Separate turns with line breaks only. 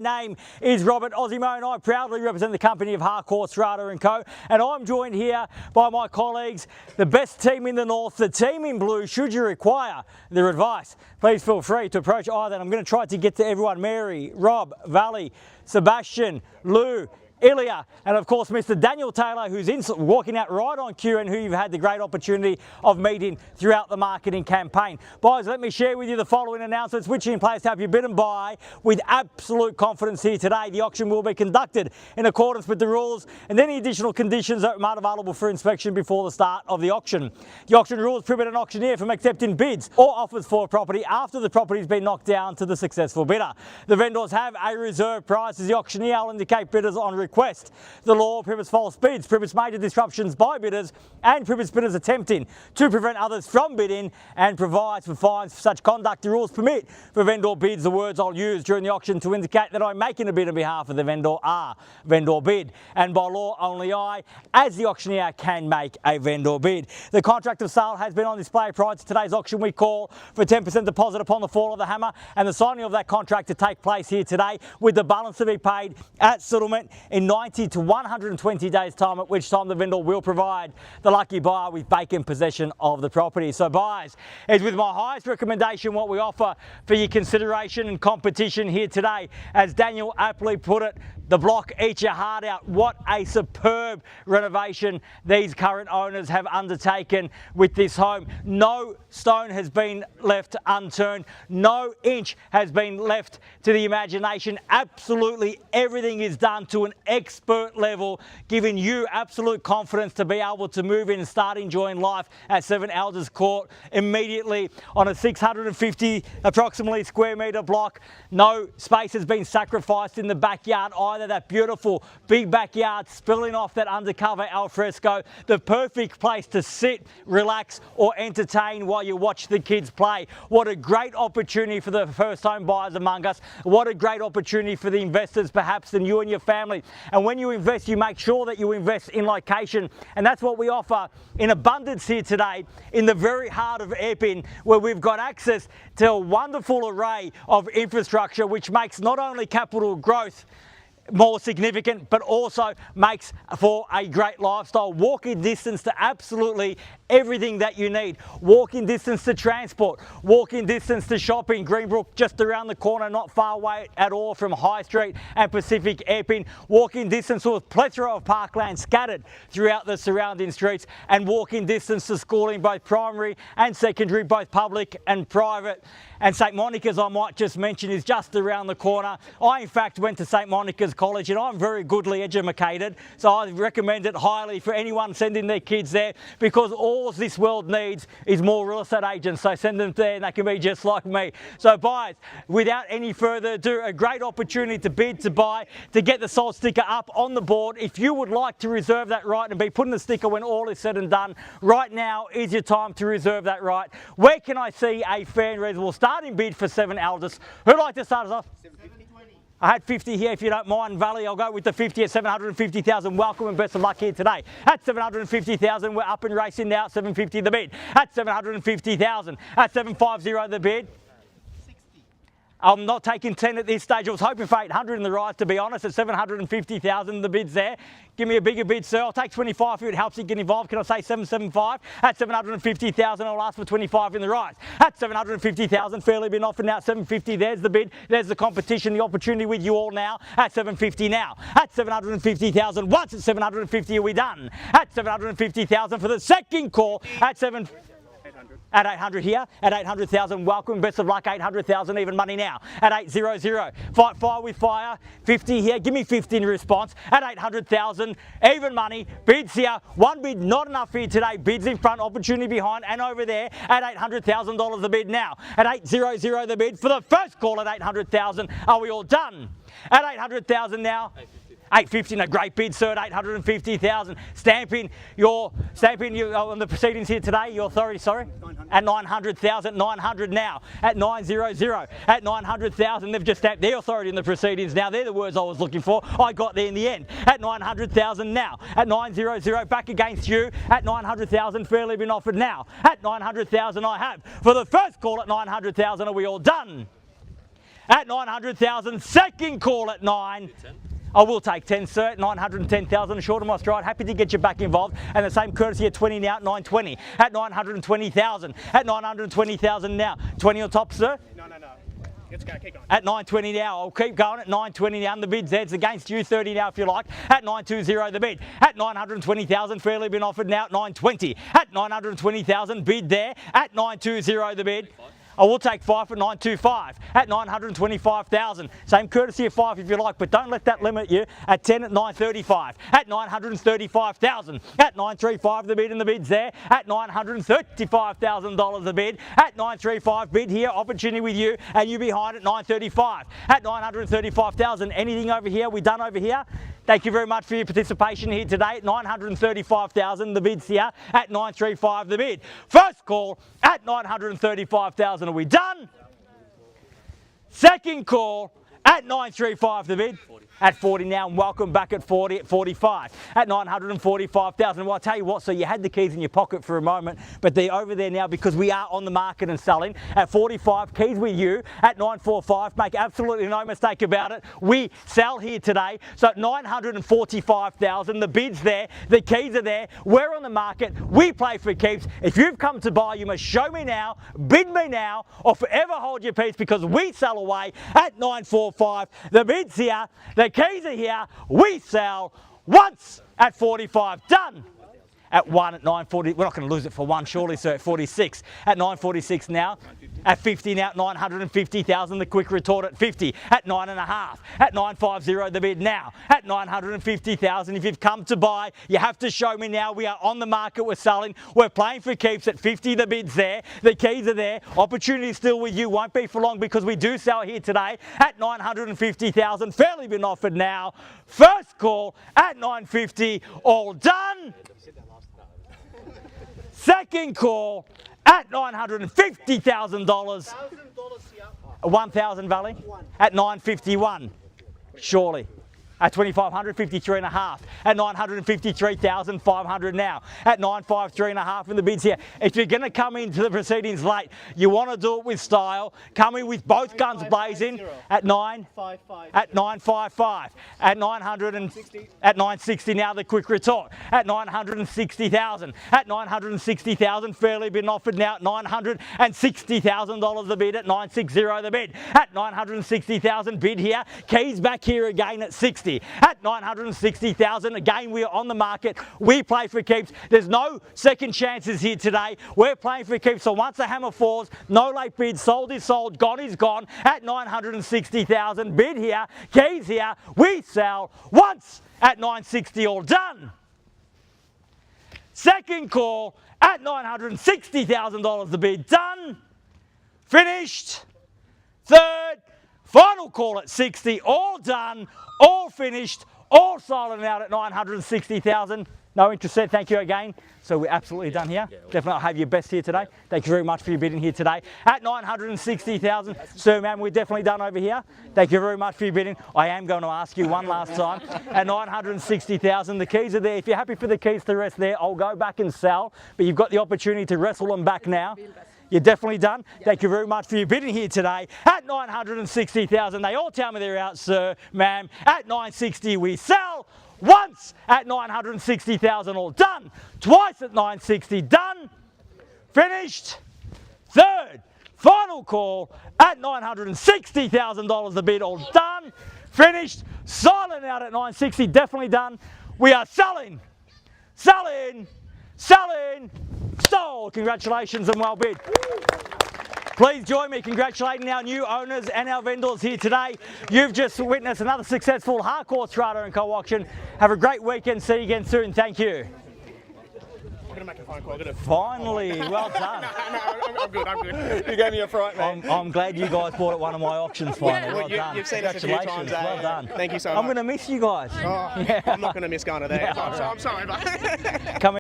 Name is Robert Ozzimo and I proudly represent the company of Harcourts, Rata and Co. And I'm joined here by my colleagues, the best team in the north, the team in blue. Should you require their advice, please feel free to approach either. And I'm going to try to get to everyone: Mary, Rob, Valley, Sebastian, Lou, Ilya, and of course Mr. Daniel Taylor, who's walking out right on cue and who you've had the great opportunity of meeting throughout the marketing campaign. Boys, let me share with you the following announcements which are in place to help you bid and buy with absolute confidence here today. The auction will be conducted in accordance with the rules and any additional conditions that are available for inspection before the start of the auction. The auction rules prohibit an auctioneer from accepting bids or offers for a property after the property has been knocked down to the successful bidder. The vendors have a reserve price as the auctioneer will indicate bidders on request. The law prohibits false bids, prohibits major disruptions by bidders and prohibits bidders attempting to prevent others from bidding and provides for fines for such conduct. The rules permit for vendor bids. The words I'll use during the auction to indicate that I'm making a bid on behalf of the vendor are vendor bid, and by law only I, as the auctioneer, can make a vendor bid. The contract of sale has been on display prior to today's auction. We call for 10% deposit upon the fall of the hammer and the signing of that contract to take place here today, with the balance to be paid at settlement in 90 to 120 days time, at which time the vendor will provide the lucky buyer with vacant possession of the property. So buyers, it's with my highest recommendation what we offer for your consideration and competition here today. As Daniel aptly put it, the block eats your heart out. What a superb renovation these current owners have undertaken with this home. No stone has been left unturned. No inch has been left to the imagination. Absolutely everything is done to an expert level, giving you absolute confidence to be able to move in and start enjoying life at 7 Aldous Court immediately on a 650 approximately square metre block. No space has been sacrificed in the backyard either. That beautiful big backyard spilling off that undercover alfresco, the perfect place to sit, relax or entertain while you watch the kids play. What a great opportunity for the first home buyers among us. What a great opportunity for the investors perhaps than you and your family. And when you invest, you make sure that you invest in location, and that's what we offer in abundance here today in the very heart of EPPING, where we've got access to a wonderful array of infrastructure which makes not only capital growth more significant, but also makes for a great lifestyle. Walking distance to absolutely everything that you need. Walking distance to transport, walking distance to shopping. Greenbrook just around the corner, not far away at all from High Street and Pacific Airpin. Walking distance with a plethora of parkland scattered throughout the surrounding streets, and walking distance to schooling, both primary and secondary, both public and private. And St Monica's, I might just mention, is just around the corner. I in fact went to St Monica's College and I'm very goodly educated, so I recommend it highly for anyone sending their kids there, because all this world needs is more real estate agents. So send them there and they can be just like me. So buyers, without any further ado, a great opportunity to bid, to buy, to get the sold sticker up on the board. If you would like to reserve that right and be putting the sticker when all is said and done, right now is your time to reserve that right. Where can I see a fair and reasonable starting bid for 7 Aldous? Who'd like to start us off? 750. I had 50 here, if you don't mind, Valley. I'll go with the 50 at 750,000. Welcome and best of luck here today. At 750,000, we're up and racing now. 750 the bid. At 750,000. At 750 the bid. I'm not taking 10 at this stage. I was hoping for 800 in the rise, to be honest. At 750,000, the bid's there. Give me a bigger bid, sir. I'll take 25 if it helps you get involved. Can I say 775? At 750,000, I'll ask for 25 in the rise. At 750,000, fairly been offered now. At 750, there's the bid. There's the competition, the opportunity with you all now. At 750 now. At 750,000, once at 750, are we done? At 750,000 for the second call. At 750. At 800 here, at 800,000, welcome, best of luck. 800,000, even money now. At 800, fight fire with fire. 50 here, give me 50 in response. At 800,000, even money. Bids here, one bid not enough here today. Bids in front, opportunity behind and over there. At $800,000 the bid now. At 800 the bid for the first call. At 800,000, are we all done? At 800,000 now. 850, a great bid, sir, at 850,000. Stamping your on the proceedings here today, your authority, sorry? 900. At 900,000, 900 now. At 900, at 900,000, they've just stamped their authority in the proceedings now. They're the words I was looking for. I got there in the end. At 900,000 now. At 900, back against you. At 900,000, fairly been offered now. At 900,000 I have. For the first call at 900,000, are we all done? at 900,000. Second call at 9. I will take 10, sir. 910,000 short of my stride. Happy to get you back involved. And the same courtesy at 20 now at 920. At 920,000. At 920,000 now. 20 on top, sir.
No. Let's go, keep going.
At 920 now. I'll keep going at 920 now. And the bid's there. It's against you. 30 now if you like. At 920 the bid. At 920,000. Fairly been offered now at 920. At 920,000 bid there. At 920 the bid. I will take 5 at 925 at 925,000. Same courtesy of 5 if you like, but don't let that limit you. At 10 at 935 at 935,000. At 935 the bid, and the bid's there. At $935,000 the bid. At 935 bid here, opportunity with you, and you behind at 935. At 935,000. Anything over here? We done over here? Thank you very much for your participation here today at 935,000. The bid's here at 935 the bid. First call at 935,000. Are we done? Second call at 935 the bid. At 40 now, and welcome back at 40 at 45. At 945,000. Well, I'll tell you what, so you had the keys in your pocket for a moment, but they're over there now because we are on the market and selling. At 45, keys with you. At 945, make absolutely no mistake about it. We sell here today. So at 945,000, the bid's there, the keys are there. We're on the market. We play for keeps. If you've come to buy, you must show me now, bid me now, or forever hold your peace because we sell away at 945. The bid's here. The keys are here. We sell once at 45. Done. At 1 at 940. We're not going to lose it for 1 surely, sir. At 46. At 946 now. At 50 now. 950,000. The quick retort at 50. At 9.5. At 950 the bid now. At 950,000. If you've come to buy, you have to show me now. We are on the market. We're selling. We're playing for keeps at 50. The bid's there. The keys are there. Opportunity still with you. Won't be for long because we do sell here today at 950,000. Fairly been offered now. First call at 950. All done. Second call at $950,000. $1,000 Valley at 951. Surely. At 2,500, 53.5. At 953,500 now. At 953.5 in the bids here. If you're going to come into the proceedings late, you want to do it with style. Come in with both guns blazing at 955. At 900 and at 960 now the quick retort. At 960,000. At 960,000 fairly been offered now at $960,000 the bid. At 960 the bid. At 960,000 bid here. Keys back here again at 60. At 960,000, again we are on the market. We play for keeps. There's no second chances here today. We're playing for keeps. So once the hammer falls, no late bids. Sold is sold. Gone is gone. At 960,000, bid here. Keys here. We sell once at 960. All done. Second call at $960,000 the bid. Done. Finished. Third. Final call at 60, all done, all finished, all sold and out at 960,000. No interest said, thank you again. So we're absolutely done here. Definitely have your best here today. Thank you very much for your bidding here today. At 960,000, sir, ma'am, we're definitely done over here. Thank you very much for your bidding. I am going to ask you one last time. At 960,000, the keys are there. If you're happy for the keys to rest there, I'll go back and sell, but you've got the opportunity to wrestle them back now. You're definitely done. Thank you very much for your bidding here today. At 960,000, they all tell me they're out, sir, ma'am. At 960, we sell. Once at 960,000, all done. Twice at 960, done. Finished. Third, final call at $960,000 the bid, all done. Finished. Silent out at 960, definitely done. We are selling. Selling. Selling. Sold. Congratulations and well bid. Please join me congratulating our new owners and our vendors here today. You've just witnessed another successful Harcourts Rata & Co auction. Have a great weekend. See you again soon. Thank you.
I'm going to make a phone call.
Finally, well done.
No, I'm good. You gave me a fright, man.
I'm glad you guys bought at one of my auctions finally. Well done.
You've seen us a few times.
Well done.
Thank you so much.
I'm going to miss you guys.
Oh, yeah. I'm not going to miss going to there. I'm sorry, but...
Come